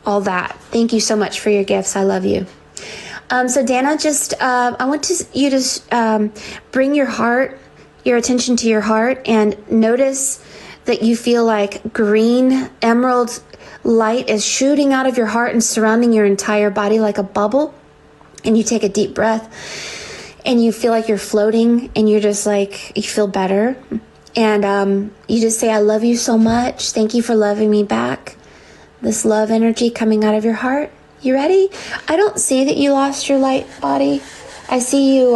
all that. Thank you so much for your gifts. I love you. So Dana, just I want you to bring your attention to your heart, and notice that you feel like green emerald light is shooting out of your heart and surrounding your entire body like a bubble. And you take a deep breath and you feel like you're floating, and you're just like, you feel better. And you just say, I love you so much. Thank you for loving me back. This love energy coming out of your heart. You ready? I don't see that you lost your light body. I see you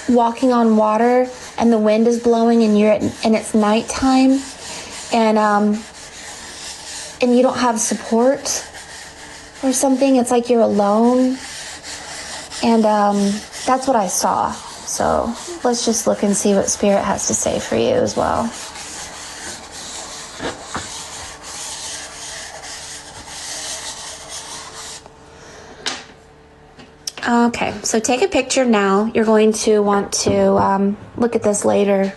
walking on water, and the wind is blowing, and and it's nighttime, and you don't have support or something. It's like you're alone, and that's what I saw. So let's just look and see what Spirit has to say for you as well. Okay, so take a picture now. You're going to want to look at this later.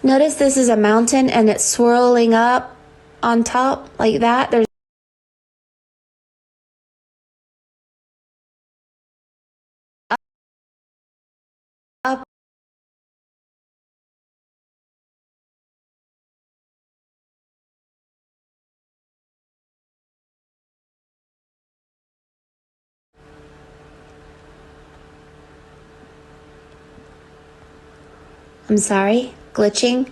Notice this is a mountain, and it's swirling up on top like that. There's up. I'm sorry, glitching.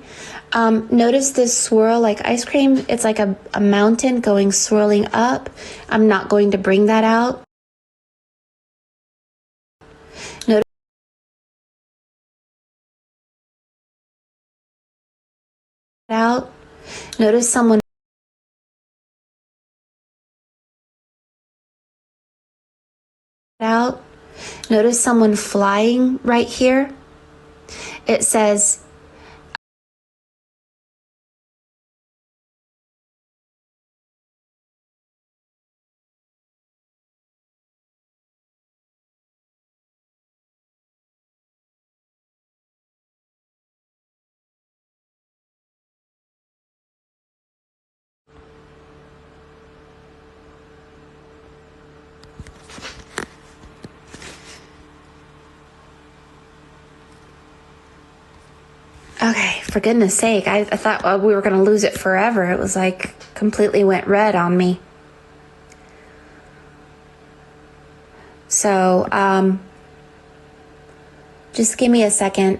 Notice this swirl like ice cream. It's like a mountain going swirling up. I'm not going to bring that out. Notice out. Notice someone out. Notice someone flying right here. It says, okay, for goodness sake, I thought we were going to lose it forever. It was like completely went red on me. So, just give me a second.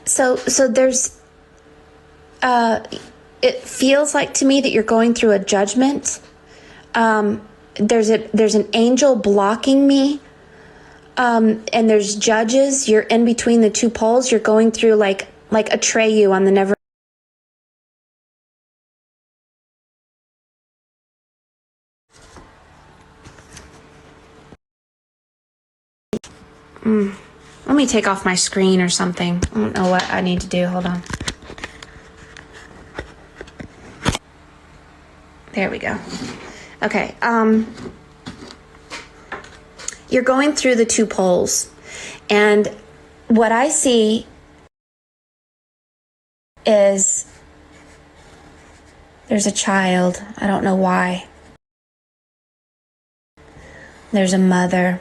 So there's, it feels like to me that you're going through a judgment. There's an angel blocking me. And there's judges. You're in between the two poles. You're going through like Atreyu on the Never. Let me take off my screen or something. I don't know what I need to do. Hold on. There we go. Okay. You're going through the two poles, and what I see is there's a child. I don't know why. There's a mother.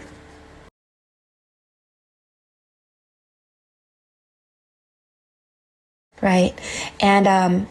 Right? And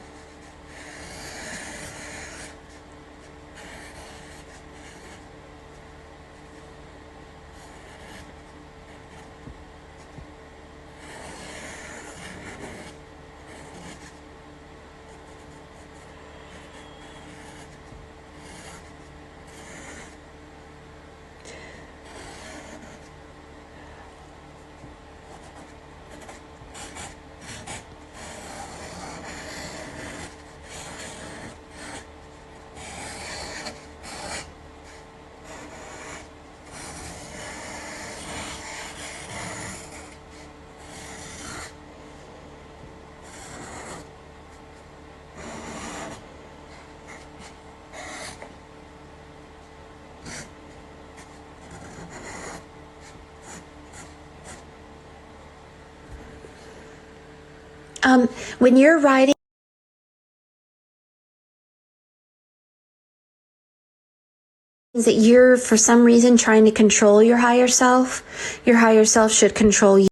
When you're writing, that you're for some reason trying to control your higher self should control you.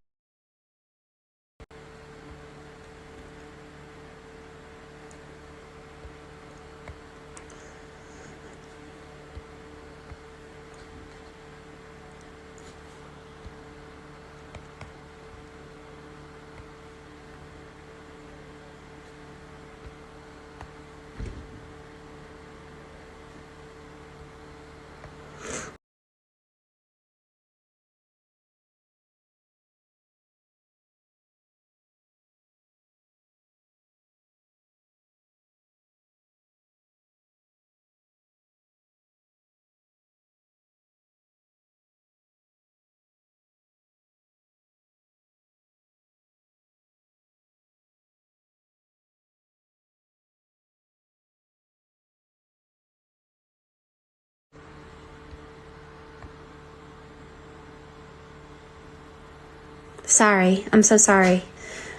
Sorry, I'm so sorry.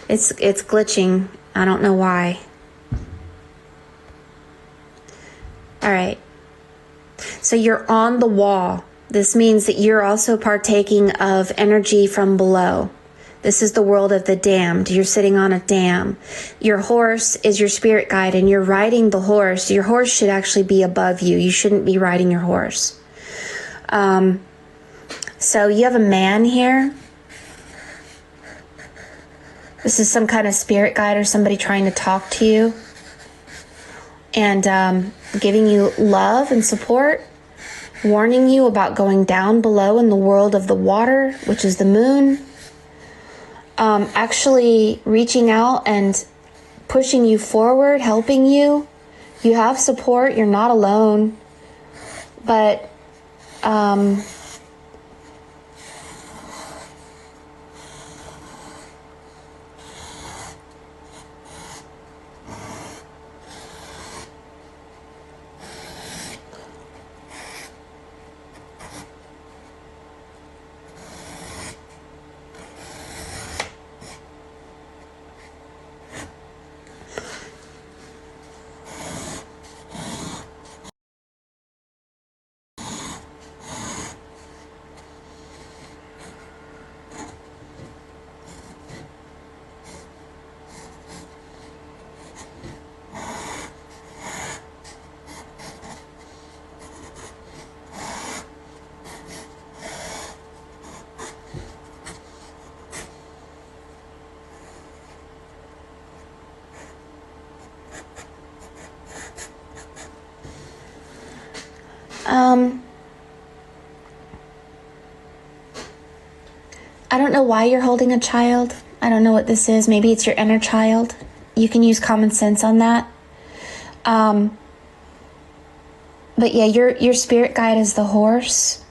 It's glitching. I don't know why. All right. So you're on the wall. This means that you're also partaking of energy from below. This is the world of the damned. You're sitting on a dam. Your horse is your spirit guide, and you're riding the horse. Your horse should actually be above you. You shouldn't be riding your horse. So you have a man here. This is some kind of spirit guide or somebody trying to talk to you and giving you love and support, warning you about going down below in the world of the water, which is the moon, actually reaching out and pushing you forward, helping you. You have support. You're not alone. But I don't know why you're holding a child. I don't know what this is. Maybe it's your inner child. You can use common sense on that. But yeah, your spirit guide is the horse.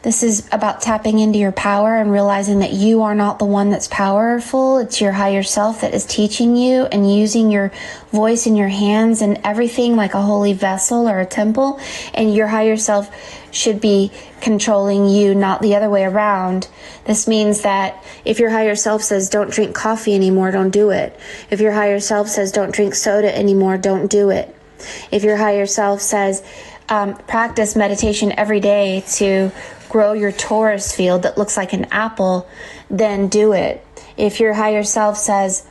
This is about tapping into your power and realizing that you are not the one that's powerful. It's your higher self that is teaching you and using your voice and your hands and everything like a holy vessel or a temple. And your higher self should be controlling you, not the other way around. This means that if your higher self says don't drink coffee anymore, don't do it. If your higher self says don't drink soda anymore, don't do it. If your higher self says practice meditation every day to grow your torus field that looks like an apple, then do it. If your higher self says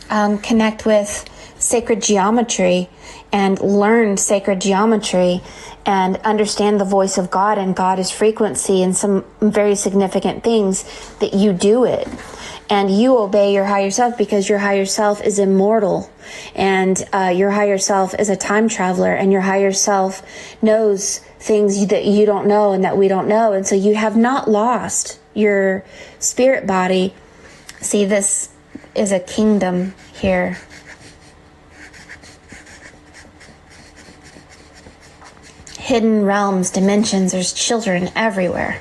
connect with sacred geometry and learn sacred geometry and understand the voice of God, and God is frequency and some very significant things, that you do it. And you obey your higher self because your higher self is immortal, and your higher self is a time traveler, and your higher self knows things that you don't know and that we don't know. And so you have not lost your spirit body. See, this is a kingdom here. Hidden realms, dimensions, there's children everywhere.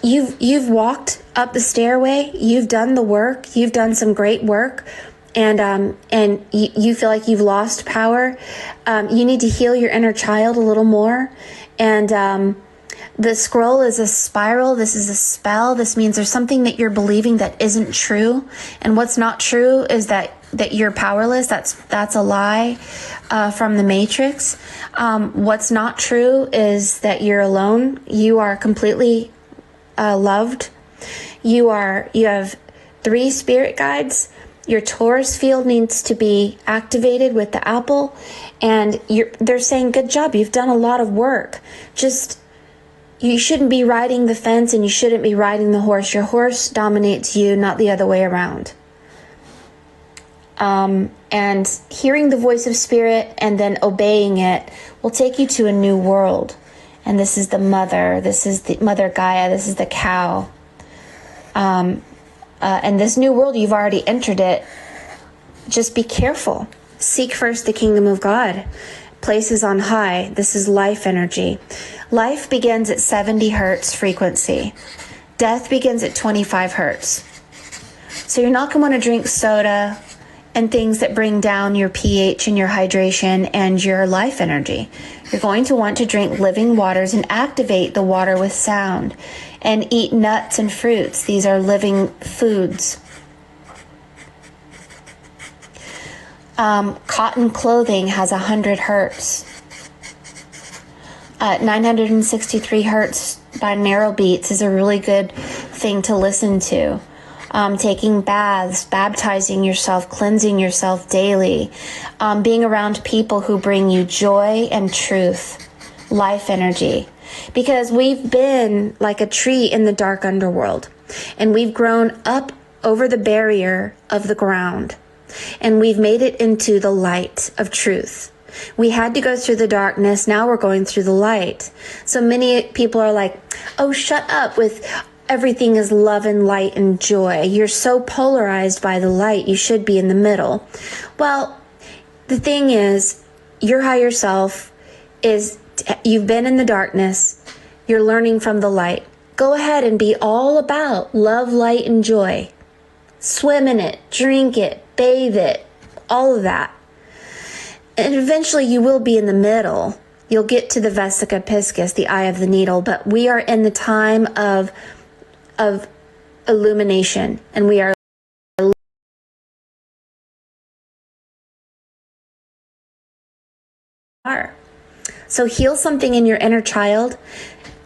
You've walked up the stairway, you've done the work, you've done some great work, and you feel like you've lost power. You need to heal your inner child a little more, and The scroll is a spiral. This is a spell. This means there's something that you're believing that isn't true. And what's not true is that you're powerless. That's a lie from the Matrix. What's not true is that you're alone. You are completely loved. You have 3 spirit guides. Your Taurus field needs to be activated with the apple. And they're saying, good job. You've done a lot of work. You shouldn't be riding the fence and you shouldn't be riding the horse. Your horse dominates you, not the other way around. And hearing the voice of spirit and then obeying it will take you to a new world. And this is the mother. This is the Mother Gaia. This is the cow. And this new world, you've already entered it. Just be careful. Seek first the kingdom of God. Places on high. This is life energy. Life begins at 70 hertz frequency. Death begins at 25 hertz. So you're not going to want to drink soda and things that bring down your pH and your hydration and your life energy. You're going to want to drink living waters and activate the water with sound, and eat nuts and fruits. These are living foods. Cotton clothing has 100 hertz. 963 hertz binaural beats is a really good thing to listen to. Taking baths, baptizing yourself, cleansing yourself daily, being around people who bring you joy and truth, life energy. Because we've been like a tree in the dark underworld, and we've grown up over the barrier of the ground, and we've made it into the light of truth. We had to go through the darkness. Now we're going through the light. So many people are like, oh, shut up with everything is love and light and joy. You're so polarized by the light. You should be in the middle. Well, the thing is, your higher self is, you've been in the darkness. You're learning from the light. Go ahead and be all about love, light, and joy. Swim in it, drink it, bathe it, all of that. And eventually you will be in the middle. You'll get to the Vesica Piscis, the eye of the needle, but we are in the time of illumination, and we are So heal something in your inner child.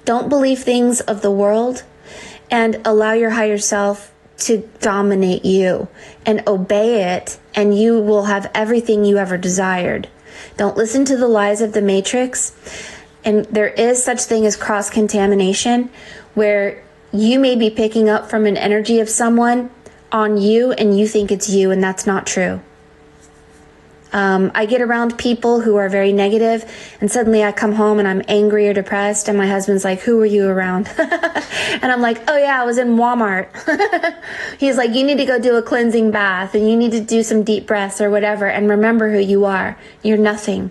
Don't believe things of the world, and allow your higher self to dominate you, and obey it, and you will have everything you ever desired. Don't listen to the lies of the Matrix. And there is such thing as cross-contamination, where you may be picking up from an energy of someone on you, and you think it's you, and that's not true. I get around people who are very negative, and suddenly I come home and I'm angry or depressed, and my husband's like, who were you around? And I'm like, oh yeah, I was in Walmart. He's like, you need to go do a cleansing bath, and you need to do some deep breaths or whatever, and remember who you are. You're nothing.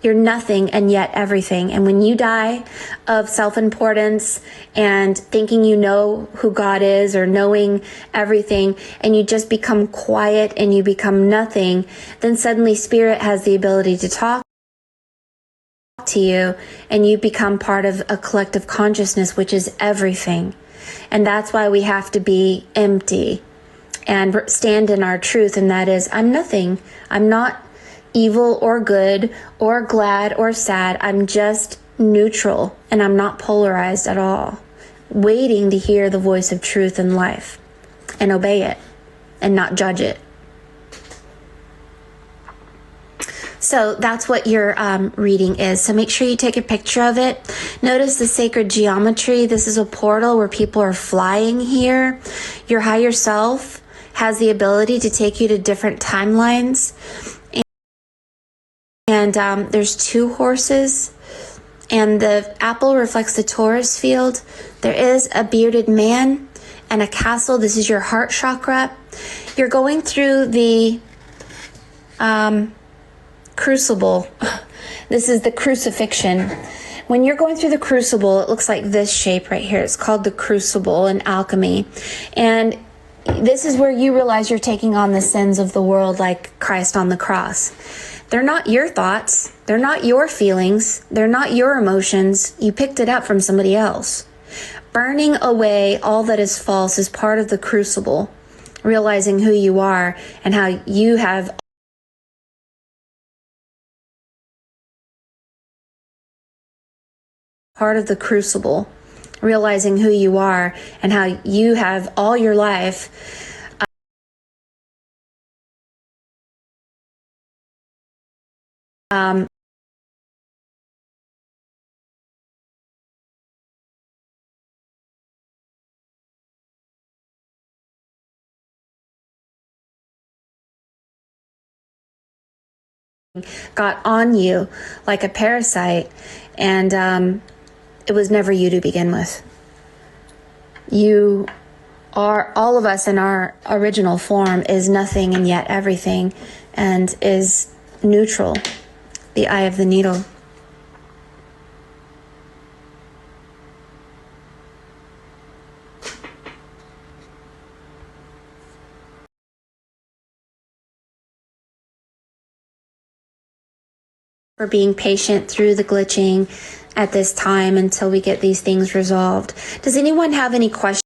You're nothing and yet everything. And when you die of self-importance and thinking you know who God is, or knowing everything, and you just become quiet and you become nothing, then suddenly Spirit has the ability to talk to you, and you become part of a collective consciousness, which is everything. And that's why we have to be empty and stand in our truth, and that is, I'm nothing. I'm not evil or good or glad or sad. I'm just neutral, and I'm not polarized at all, waiting to hear the voice of truth and life, and obey it and not judge it. So that's what your reading is. So make sure you take a picture of it. Notice the sacred geometry. This is a portal where people are flying here. Your higher self has the ability to take you to different timelines. And there's 2 horses, and the apple reflects the Taurus field. There is a bearded man and a castle. This is your heart chakra. You're going through the crucible. This is the crucifixion. When you're going through the crucible, it looks like this shape right here. It's called the crucible in alchemy. And this is where you realize you're taking on the sins of the world like Christ on the cross. They're not your thoughts. They're not your feelings. They're not your emotions. You picked it up from somebody else. Burning away all that is false is part of the crucible, realizing who you are and how you have part of the crucible, realizing who you are and how you have all your life got on you like a parasite, and it was never you to begin with. You are, all of us in our original form is nothing and yet everything, and is neutral, the eye of the needle. For being patient through the glitching at this time until we get these things resolved. Does anyone have any questions?